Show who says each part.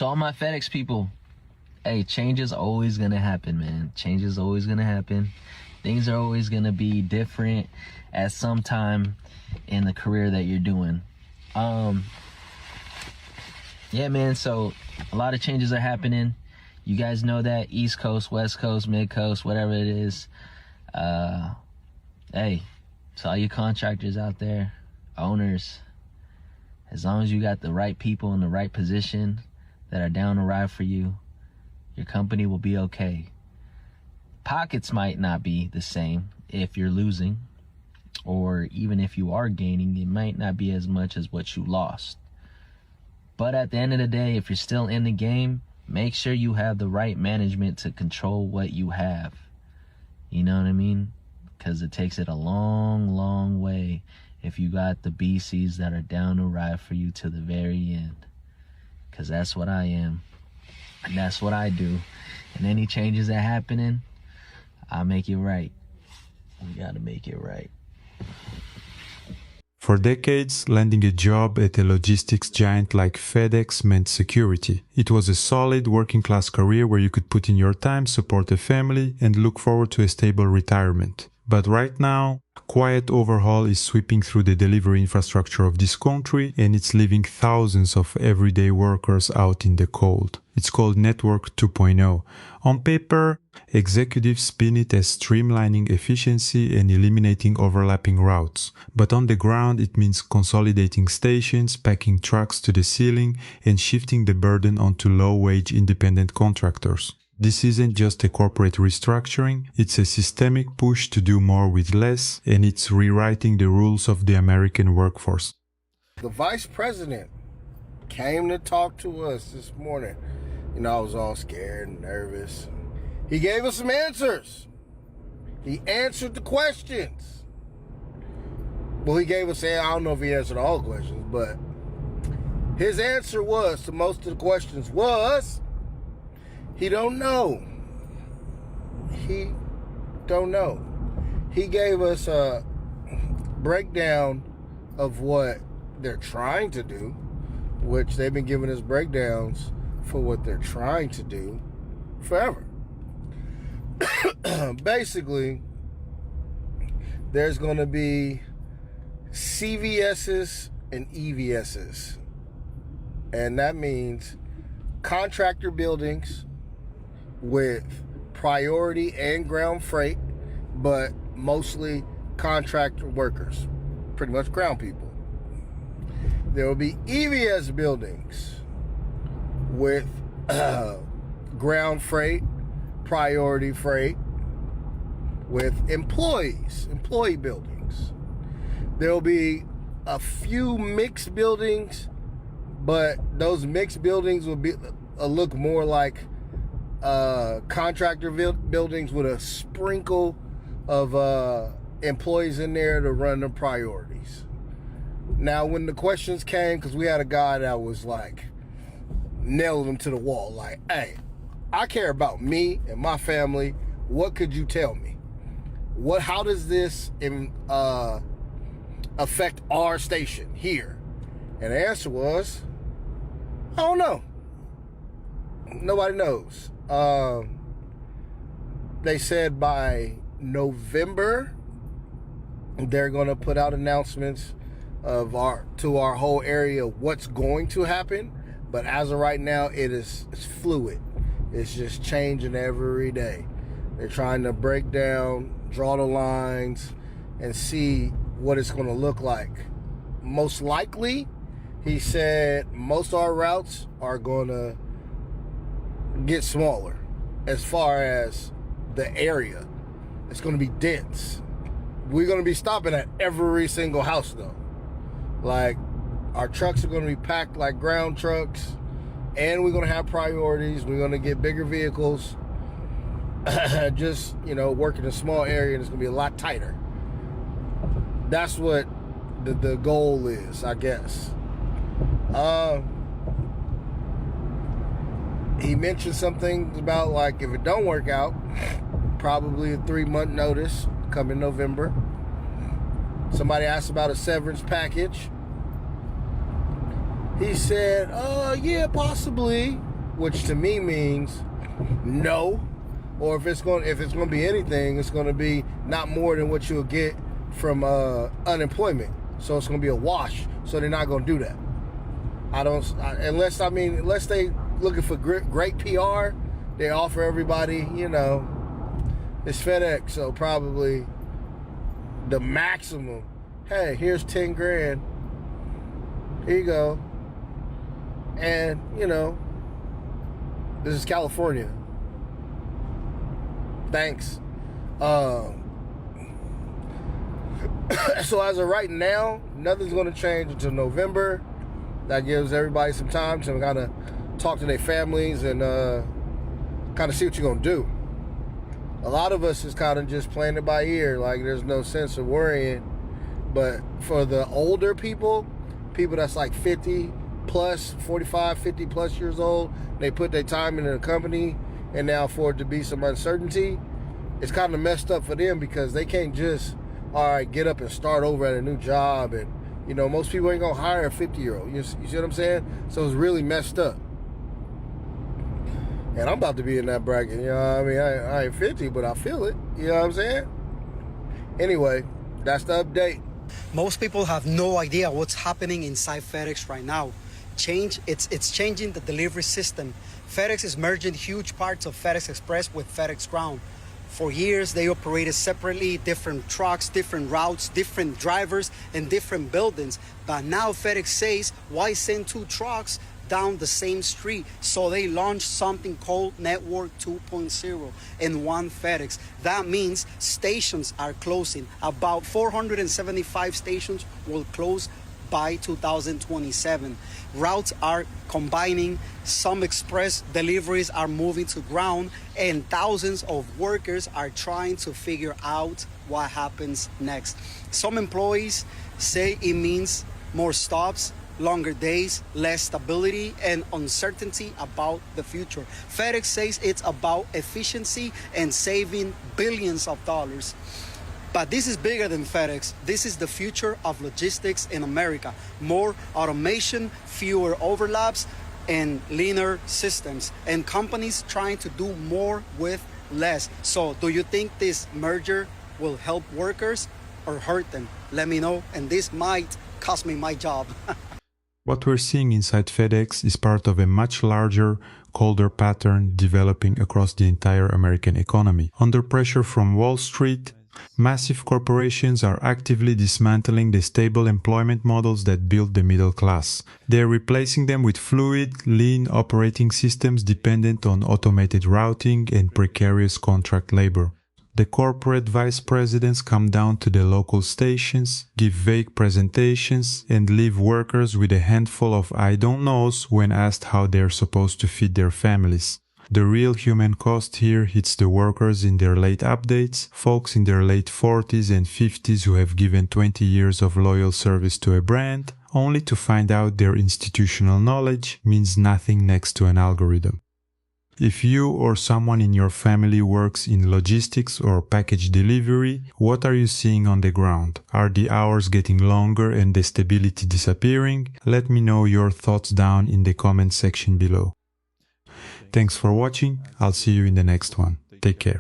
Speaker 1: To all my FedEx people, hey, change is always gonna happen, man. Change is always gonna happen. Things are always gonna be different at some time in the career that you're doing. Yeah, man, so a lot of changes are happening. You guys know that. East Coast, West Coast, Mid Coast, whatever it is. Hey, to all you contractors out there, owners, as long as you got the right people in the right position that are down to ride for you, your company will be okay. Pockets might not be the same if you're losing, or even if you are gaining, it might not be as much as what you lost. But at the end of the day, if you're still in the game, make sure you have the right management to control what you have. You know what I mean? Because it takes it a long, long way if you got the BCs that are down to ride for you to the very end. Because that's what I am. And that's what I do. And any changes that happening, I'll make it right. We gotta make it right.
Speaker 2: For decades, landing a job at a logistics giant like FedEx meant security. It was a solid working-class career where you could put in your time, support a family, and look forward to a stable retirement. But right now, a quiet overhaul is sweeping through the delivery infrastructure of this country, and it's leaving thousands of everyday workers out in the cold. It's called Network 2.0. On paper, executives spin it as streamlining efficiency and eliminating overlapping routes. But on the ground, it means consolidating stations, packing trucks to the ceiling, and shifting the burden onto low-wage independent contractors. This isn't just a corporate restructuring, it's a systemic push to do more with less, and it's rewriting the rules of the American workforce.
Speaker 3: The vice president came to talk to us this morning. You know, I was all scared and nervous. He gave us some answers. He answered the questions. Well, he gave us, I don't know if he answered all the questions, but his answer was, to most of the questions was, he don't know. He don't know. He gave us a breakdown of what they're trying to do, which they've been giving us breakdowns for what they're trying to do forever. Basically, there's going to be CVSs and EVSs. And that means contractor buildings with priority and ground freight, but mostly contractor workers, pretty much ground people. There will be EVS buildings with ground freight, priority freight, with employee buildings. There will be a few mixed buildings, but those mixed buildings will be look more like contractor buildings with a sprinkle of employees in there to run the priorities. Now, when the questions came, because we had a guy that was like nailing them to the wall, like, hey, I care about me and my family. What could you tell me? How does this affect our station here? And the answer was, I don't know. Nobody knows. They said by November they're going to put out announcements to our whole area what's going to happen. But as of right now, it's fluid. It's just changing every day. They're trying to break down, draw the lines, and see what it's going to look like. Most likely, he said most of our routes are going to get smaller as far as the area. It's going to be dense. We're going to be stopping at every single house, though. Like, our trucks are going to be packed like ground trucks, and we're going to have priorities. We're going to get bigger vehicles. Just, work in a small area, and it's going to be a lot tighter. That's what the goal is, I guess. He mentioned some things about, like, if it don't work out, probably a 3-month notice coming November. Somebody asked about a severance package. He said, yeah, possibly. which to me means no. Or if it's going to be anything, it's going to be not more than what you'll get from unemployment. So it's going to be a wash. So they're not going to do that. Unless they looking for great PR, they offer everybody, it's FedEx, so probably the maximum. Hey, here's 10 grand. Here you go. And, this is California. Thanks. So as of right now, nothing's going to change until November. That gives everybody some time to kind of talk to their families and kind of see what you're going to do. A lot of us is kind of just playing it by ear, like there's no sense of worrying. But for the older people that's like 50 plus, 45, 50 plus years old, they put their time into the company, and now for it to be some uncertainty, it's kind of messed up for them because they can't just, all right, get up and start over at a new job. And, most people ain't going to hire a 50-year-old. You see what I'm saying? So it's really messed up. And I'm about to be in that bracket. I ain't 50, but I feel it. You know what I'm saying? Anyway, that's the update.
Speaker 4: Most people have no idea what's happening inside FedEx right now. It's changing the delivery system. FedEx is merging huge parts of FedEx Express with FedEx Ground. For years, they operated separately, different trucks, different routes, different drivers, and different buildings. But now FedEx says, why send two trucks down the same street? So they launched something called Network 2.0 in one FedEx. That means stations are closing. About 475 stations will close by 2027. Routes are combining, some express deliveries are moving to ground, and thousands of workers are trying to figure out what happens next. Some employees say it means more stops, longer days, less stability, and uncertainty about the future. FedEx says it's about efficiency and saving billions of dollars. But this is bigger than FedEx. This is the future of logistics in America. More automation, fewer overlaps, and leaner systems. And companies trying to do more with less. So do you think this merger will help workers or hurt them? Let me know, and this might cost me my job.
Speaker 2: What we're seeing inside FedEx is part of a much larger, colder pattern developing across the entire American economy. Under pressure from Wall Street, massive corporations are actively dismantling the stable employment models that built the middle class. They are replacing them with fluid, lean operating systems dependent on automated routing and precarious contract labor. The corporate vice presidents come down to the local stations, give vague presentations, and leave workers with a handful of I don't knows when asked how they're supposed to feed their families. The real human cost here hits the workers in their late updates, folks in their late 40s and 50s who have given 20 years of loyal service to a brand, only to find out their institutional knowledge means nothing next to an algorithm. If you or someone in your family works in logistics or package delivery, what are you seeing on the ground? Are the hours getting longer and the stability disappearing? Let me know your thoughts down in the comment section below. Thanks for watching. I'll see you in the next one. Take care.